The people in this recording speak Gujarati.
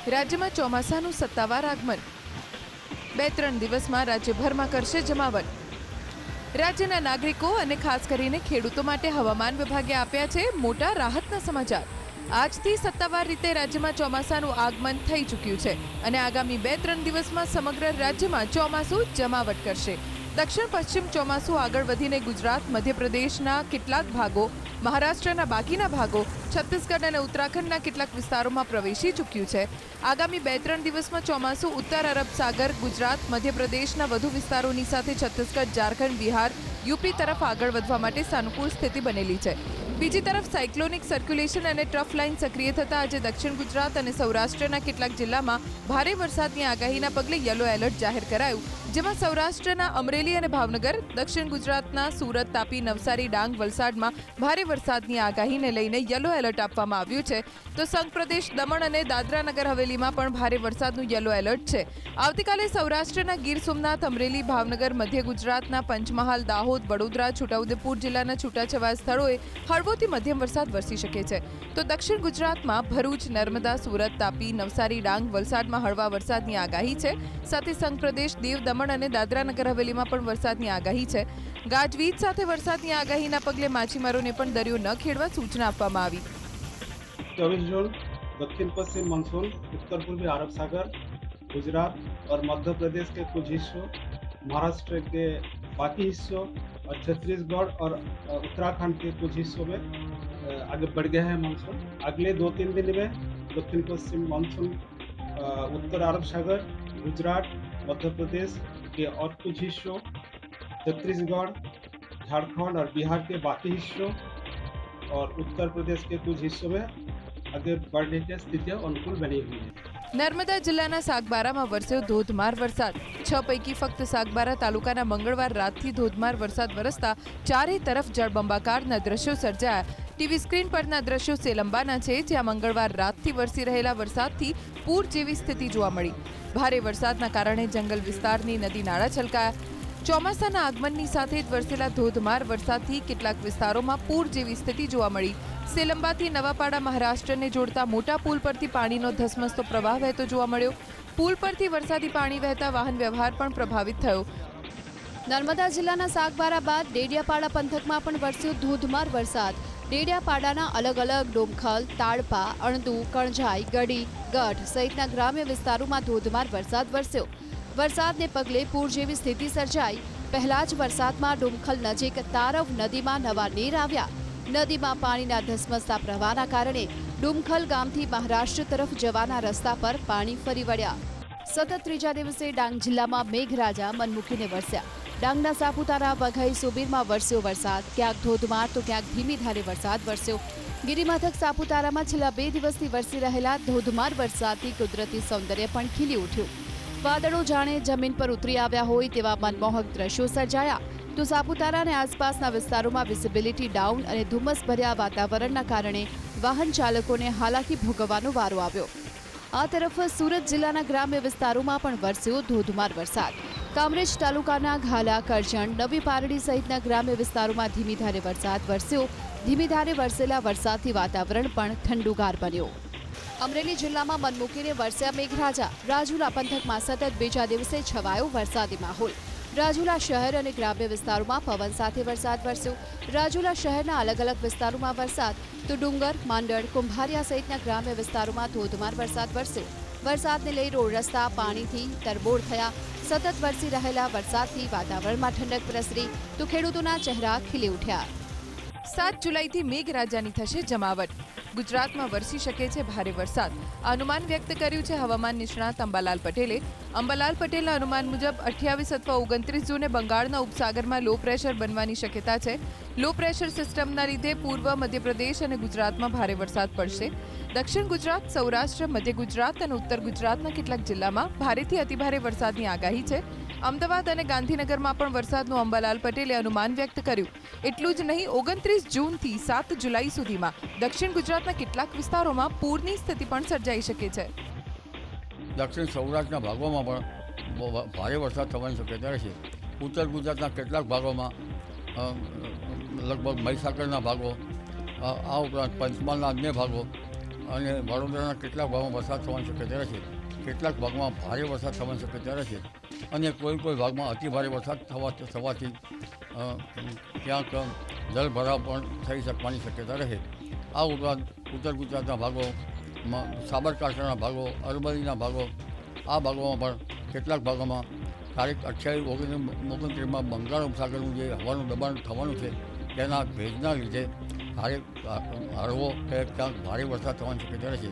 રાજ્યમાં ચોમાસાનું સત્તાવાર આગમન 2-3 દિવસમાં રાજ્યભરમાં કરશે જમાવટ. રાજ્યના નાગરિકો અને ખાસ કરીને ખેડૂતો માટે હવામાન વિભાગે આપ્યા છે મોટા રાહતના સમાચાર. આજથી સત્તાવાર રીતે રાજ્યમાં ચોમાસાનું આગમન થઈ ચૂક્યું છે અને આગામી 2-3 દિવસમાં સમગ્ર રાજ્યમાં ચોમાસું જમાવટ કરશે. દક્ષિણ પશ્ચિમ ચોમાસું આગળ વધીને ગુજરાત, મધ્યપ્રદેશના કેટલાક ભાગો, મહારાષ્ટ્રના બાકીના ભાગો, છત્તીસગઢ અને ઉત્તરાખંડના કેટલાક વિસ્તારોમાં પ્રવેશી ચૂક્યું છે. આગામી 2-3 દિવસમાં ચોમાસું ઉત્તર અરબ સાગર, ગુજરાત, મધ્યપ્રદેશના વધુ વિસ્તારોની સાથે છત્તીસગઢ, ઝારખંડ, બિહાર, યુપી તરફ આગળ વધવા માટે સાનુકૂળ સ્થિતિ બનેલી છે. બીજી તરફ સાયક્લોનિક સર્ક્યુલેશન અને ટ્રફ લાઇન સક્રિય થતાં આજે દક્ષિણ ગુજરાત અને સૌરાષ્ટ્રના કેટલાક જિલ્લામાં ભારે વરસાદની આગાહીના પગલે યલો એલર્ટ જાહેર કરાયું, જેમાં સૌરાષ્ટ્રના અમરેલી અને ભાવનગર, દક્ષિણ ગુજરાતના સુરત, તાપી, નવસારી, ડાંગ, વલસાડમાં ભારે વરસાદની આગાહીને લઈને યલો એલર્ટ આપવામાં આવ્યું છે. તો સંઘ પ્રદેશ દમણ અને દાદરા નગર હવેલીમાં પણ ભારે વરસાદનું યલો એલર્ટ છે. આવતીકાલે સૌરાષ્ટ્રના ગીર સોમનાથ, અમરેલી, ભાવનગર, મધ્ય ગુજરાતના પંચમહાલ, દાહોદ, વડોદરા, છોટાઉદેપુર જિલ્લાના છૂટાછવાયા સ્થળોએ હળવોથી મધ્યમ વરસાદ વરસી શકે છે. તો દક્ષિણ ગુજરાતમાં ભરૂચ, નર્મદા, સુરત, તાપી, નવસારી, ડાંગ, વલસાડમાં હળવા વરસાદની આગાહી છે. સાથે સંઘ પ્રદેશ, દીવ, દમણ અને દાદરા નગર હવેલીમાં પણ વરસાદની આગાહી છે. ગાજવીજ સાથે વરસાદની આગાહીના પગલે માછીમારોને પણ દરિયો ન ખેડવા સૂચના આપવામાં આવી. 24 जून दक्षिण पश्चिम मानसून उत्तर पूर्वी अरब सागर, गुजरात और मध्य प्रदेश के कुछ हिस्सों, महाराष्ट्र के बाकी हिस्सों और छत्तीसगढ़ और उत्तराखंड के कुछ हिस्सों में आगे बढ़ गया है मानसून. अगले 2-3 दिन में दक्षिण पश्चिम मानसून उत्तर अरब सागर, गुजरात, मध्य प्रदेश के और कुछ हिस्सों, छत्तीसगढ़, झारखंड और बिहार के बाकी हिस्सों और उत्तर प्रदेश के कुछ हिस्सों में आगे बढ़ने की स्थितियां अनुकूल बनी हुई है. નર્મદા જિલ્લાના સાગબારામાં વરસ્યો ધોધમાર વરસાદ. 6 પૈકી ફક્ત સાગબારા તાલુકાના મંગળવાર રાતથી ધોધમાર વરસાદ વરસતા ચારે તરફ જળબંબાકારના દ્રશ્યો સર્જાયા. ટીવી સ્ક્રીન પરના દ્રશ્યો સેલંબાના છે, જ્યાં મંગળવાર રાતથી વરસી રહેલા વરસાદથી પૂર જેવી સ્થિતિ જોવા મળી. ભારે વરસાદના કારણે જંગલ વિસ્તારની નદી નાળા છલકાયા. ચોમાસાના આગમનની સાથે જ વરસેલા ધોધમાર વરસાદથી કેટલાક વિસ્તારોમાં પૂર જેવી સ્થિતિ જોવા મળી. સેલંબાથી નવાપાડા મહારાષ્ટ્રને જોડતા મોટા પુલ પરથી પાણીનો ધસમસતો પ્રવાહ વહેતો જોવા મળ્યો. પુલ પરથી વરસાદી પાણી વહેતા વાહન વ્યવહાર પણ પ્રભાવિત થયો. નર્મદા જિલ્લાના સાગબારા બાદ ડેડિયાપાડા પંથકમાં પણ વરસ્યો ધોધમાર વરસાદ. ડેડિયાપાડાના અલગ અલગ ડોમખલ, તાડપા, અણદુ, કણઝાઈ, ગડી, ગઢ સહિતના ગ્રામ્ય વિસ્તારોમાં ધોધમાર વરસાદ વરસ્યો. વરસાદને પગલે પૂર જેવી સ્થિતિ સર્જાઈ. પહેલા જ વરસાદમાં ડોમખલ નજીક તારવ નદીમાં નવા નીર આવ્યા. નદીમાં પાણીના ધસમસતા પ્રવાહના કારણે ડુમખલ ગામથી મહારાષ્ટ્ર તરફ જવાના રસ્તા પર પાણી ફરી વળ્યા. સતત ત્રીજા દિવસે ડાંગ જિલ્લામાં મેઘરાજા મન મૂકીને વરસ્યા. ડાંગના સાપુતારા, વઘઈ, સુબીરમાં વરસ્યો વરસાદ. ક્યાંક ધોધમાર તો ક્યાંક ધીમી ધારે વરસાદ વરસ્યો. ગિરિમથક સાપુતારામાં છેલ્લા 2 દિવસથી વરસી રહેલા ધોધમાર વરસાદથી કુદરતી સૌંદર્ય પણ ખીલી ઉઠ્યું. વાદળો જાણે જમીન પર ઉતરી આવ્યા હોય તેવા મનમોહક દ્રશ્યો સર્જાયા. તો સાપુતારા અને આસપાસના વિસ્તારોમાં વિઝિબિલિટી ડાઉન અને ધુમ્મસભર્યા વાતાવરણના કારણે વાહન ચાલકોને હાલાકી ભોગવવાનો વારો આવ્યો. આ તરફ સુરત જિલ્લાના ગ્રામ્ય વિસ્તારોમાં પણ વરસ્યો ધોધમાર વરસાદ. કામરેજ તાલુકાના ઘાલા, કરજણ, નવી પારડી સહિતના ગ્રામ્ય વિસ્તારોમાં ધીમી ધારે વરસાદ વરસ્યો. ધીમી ધારે વરસેલા વરસાદથી વાતાવરણ પણ ઠંડુગાર બન્યો. અમરેલી જિલ્લામાં મન મૂકીને વરસ્યા મેઘરાજા. રાજુલા પંથકમાં સતત બીજા દિવસે છવાયો વરસાદી માહોલ. રાજુલા શહેર અને ગ્રામ્ય વિસ્તારોમાં પવન સાથે વરસાદ વરસ્યો. રાજુલા શહેરના અલગ અલગ વિસ્તારોમાં વરસાદ તો ડુંગર, માંડળ, કુંભારિયા સહિતના ગ્રામ્ય વિસ્તારોમાં ધોધમાર વરસાદ વરસ્યો. વરસાદને લઈ રોડ રસ્તા પાણીથી તરબોળ થયા. સતત વરસી રહેલા વરસાદથી વાતાવરણમાં ઠંડક પ્રસરી તો ખેડૂતોના ચહેરા ખીલી ઉઠ્યા. 7 જુલાઈથી મેઘરાજાની થશે જમાવટ. ગુજરાતમાં વરસી શકે છે ભારે વરસાદ. અનુમાન વ્યક્ત કર્યું છે હવામાન નિષ્ણાત અંબાલાલ પટેલે. અંબાલાલ પટેલના અનુમાન મુજબ 28 અથવા 29 જૂને બંગાળના ઉપસાગરમાં લો પ્રેશર બનવાની શક્યતા છે. લો પ્રેશર સિસ્ટમના લીધે પૂર્વ મધ્યપ્રદેશ અને ગુજરાતમાં ભારે વરસાદ પડશે. દક્ષિણ ગુજરાત, સૌરાષ્ટ્ર, મધ્ય ગુજરાત અને ઉત્તર ગુજરાતના કેટલાક જિલ્લામાં ભારેથી અતિભારે વરસાદની આગાહી છે. અમદાવાદ અને ગાંધીનગરમાં પણ વરસાદનું અંબાલાલ પટેલે અનુમાન વ્યક્ત કર્યું. એટલું જ નહીં, 29 જૂનથી 7 જુલાઈ સુધીમાં દક્ષિણ ગુજરાતના કેટલાક વિસ્તારોમાં પૂરની સ્થિતિ પણ સર્જાઈ શકે છે. દક્ષિણ સૌરાષ્ટ્રના ભાગોમાં પણ ભારે વરસાદ થવાની શક્યતા રહેશે. ઉત્તર ગુજરાતના કેટલાક ભાગોમાં લગભગ મહીસાગરના ભાગો, આ ઉપરાંત પંચમહાલના અન્ય ભાગો અને વડોદરાના કેટલાક ભાગમાં વરસાદ થવાની શક્યતા રહેશે. કેટલાક ભાગમાં ભારે વરસાદ થવાની શક્યતા રહેશે અને કોઈ ભાગમાં અતિભારે વરસાદ થવાથી ક્યાંક જળભરાવ પણ થઈ શકવાની શક્યતા રહે. આ ઉપરાંત ઉત્તર ગુજરાતના ભાગોમાં, સાબરકાંઠાના ભાગો, અરવલ્લીના ભાગો, આ ભાગોમાં પણ કેટલાક ભાગોમાં તારીખ 28-29માં બંગાળ ઉપસાગરનું જે હવાનું દબાણ થવાનું છે તેના ભેજના લીધે હળવો કે ક્યાંક ભારે વરસાદ થવાની શક્યતા રહેશે.